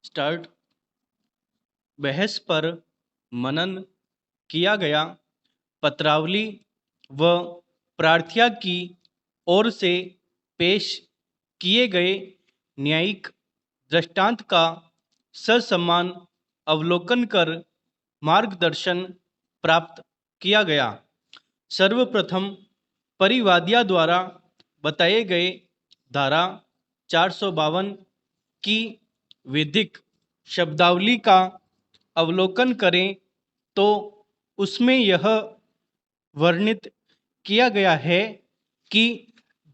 Start. बहस पर मनन किया गया। पत्रावली व प्रार्थना की ओर से पेश किए गए न्यायिक दृष्टांत का ससम्मान अवलोकन कर मार्गदर्शन प्राप्त किया गया। सर्वप्रथम परिवादिया द्वारा बताए गए धारा 452 की विधिक शब्दावली का अवलोकन करें तो उसमें यह वर्णित किया गया है कि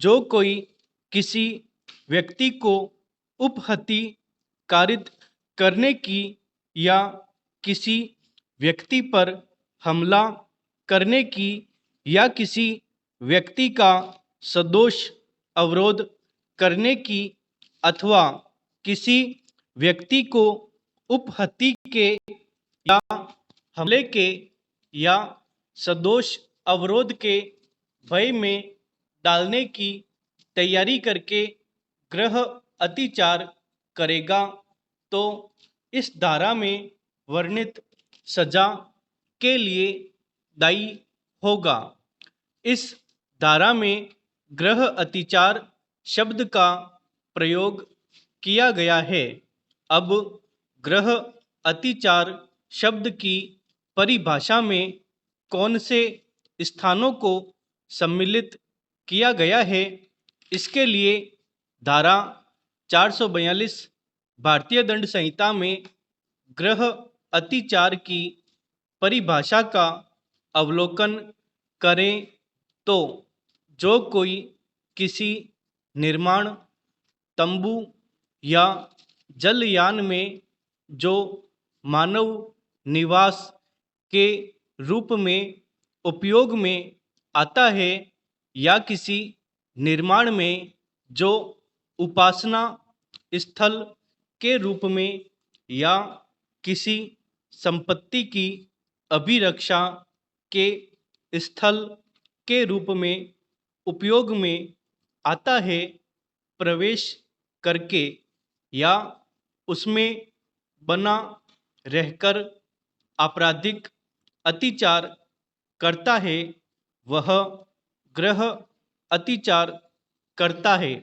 जो कोई किसी व्यक्ति को उपहति कारित करने की या किसी व्यक्ति पर हमला करने की या किसी व्यक्ति का सदोष अवरोध करने की अथवा किसी व्यक्ति को उपहति के या हमले के या सदोष अवरोध के भय में डालने की तैयारी करके गृह अतिचार करेगा तो इस धारा में वर्णित सजा के लिए दायी होगा। इस धारा में गृह अतिचार शब्द का प्रयोग किया गया है। अब गृह अतिचार शब्द की परिभाषा में कौन से स्थानों को सम्मिलित किया गया है, इसके लिए धारा 442 भारतीय दंड संहिता में गृह अतिचार की परिभाषा का अवलोकन करें तो जो कोई किसी निर्माण, तंबू या जलयान में जो मानव निवास के रूप में उपयोग में आता है या किसी निर्माण में जो उपासना स्थल के रूप में या किसी संपत्ति की अभिरक्षा के स्थल के रूप में उपयोग में आता है, प्रवेश करके या उसमें बना रहकर आपराधिक अतिचार करता है, वह गृह अतिचार करता है।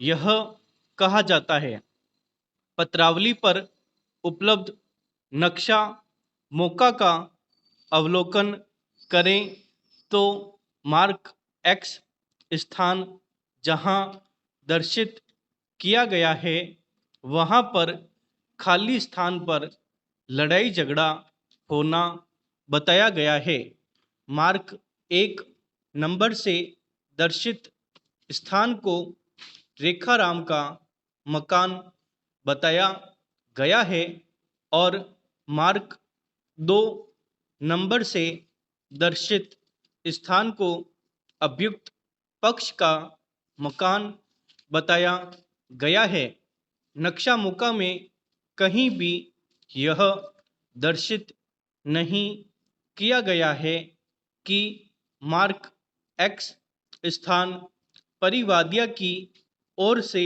यह कहा जाता है। पत्रावली पर उपलब्ध नक्शा मौका का अवलोकन करें तो मार्क एक्स स्थान जहां दर्शित किया गया है वहां पर खाली स्थान पर लड़ाई झगड़ा होना बताया गया है। मार्क 1 नंबर से दर्शित स्थान को रेखाराम का मकान बताया गया है और मार्क 2 नंबर से दर्शित स्थान को अभियुक्त पक्ष का मकान बताया गया है। नक्शा मौका में कहीं भी यह दर्शित नहीं किया गया है कि मार्क एक्स स्थान परिवादिया की ओर से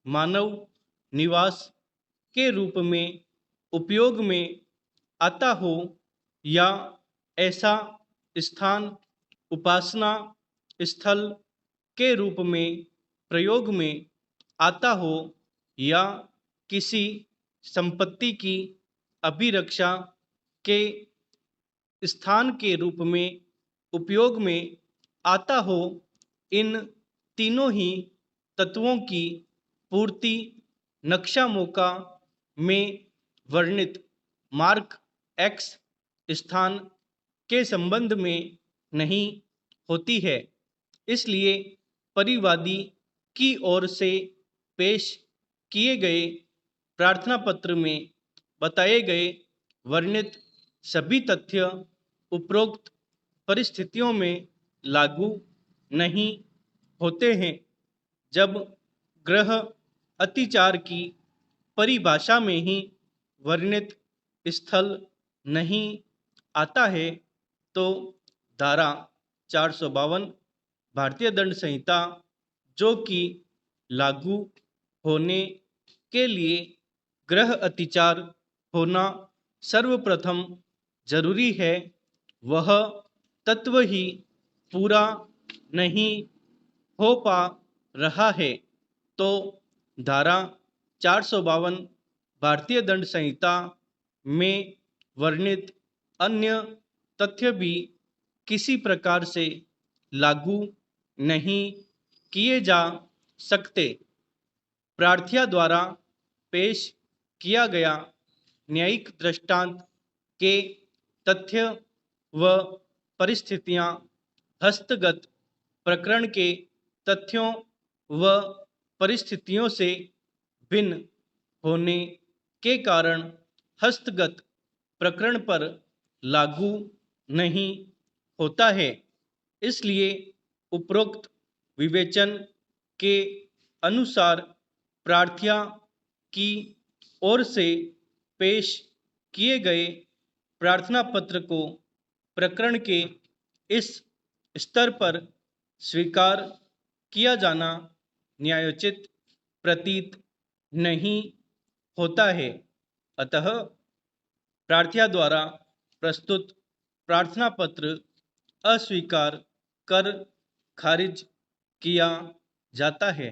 मानव निवास के रूप में उपयोग में आता हो या ऐसा स्थान उपासना स्थल के रूप में प्रयोग में आता हो या किसी संपत्ति की अभिरक्षा के स्थान के रूप में उपयोग में आता हो। इन तीनों ही तत्वों की पूर्ति नक्शा मौका में वर्णित मार्क एक्स स्थान के संबंध में नहीं होती है। इसलिए परिवादी की ओर से पेश किए गए प्रार्थना पत्र में बताए गए वर्णित सभी तथ्य उपरोक्त परिस्थितियों में लागू नहीं होते हैं। जब गृह अतिचार की परिभाषा में ही वर्णित स्थल नहीं आता है तो धारा 452 भारतीय दंड संहिता जो कि लागू होने के लिए गृह अतिचार होना सर्वप्रथम जरूरी है, वह तत्व ही पूरा नहीं हो पा रहा है तो धारा 452 भारतीय दंड संहिता में वर्णित अन्य तथ्य भी किसी प्रकार से लागू नहीं किए जा सकते। प्रार्थिया द्वारा पेश किया गया न्यायिक दृष्टांत के तथ्य व परिस्थितियां हस्तगत प्रकरण के तथ्यों व परिस्थितियों से भिन्न होने के कारण हस्तगत प्रकरण पर लागू नहीं होता है। इसलिए उपरोक्त विवेचन के अनुसार प्रार्थिया की ओर से पेश किए गए प्रार्थना पत्र को प्रकरण के इस स्तर पर स्वीकार किया जाना न्यायोचित प्रतीत नहीं होता है। अतः प्रार्थिया द्वारा प्रस्तुत प्रार्थना पत्र अस्वीकार कर खारिज किया जाता है।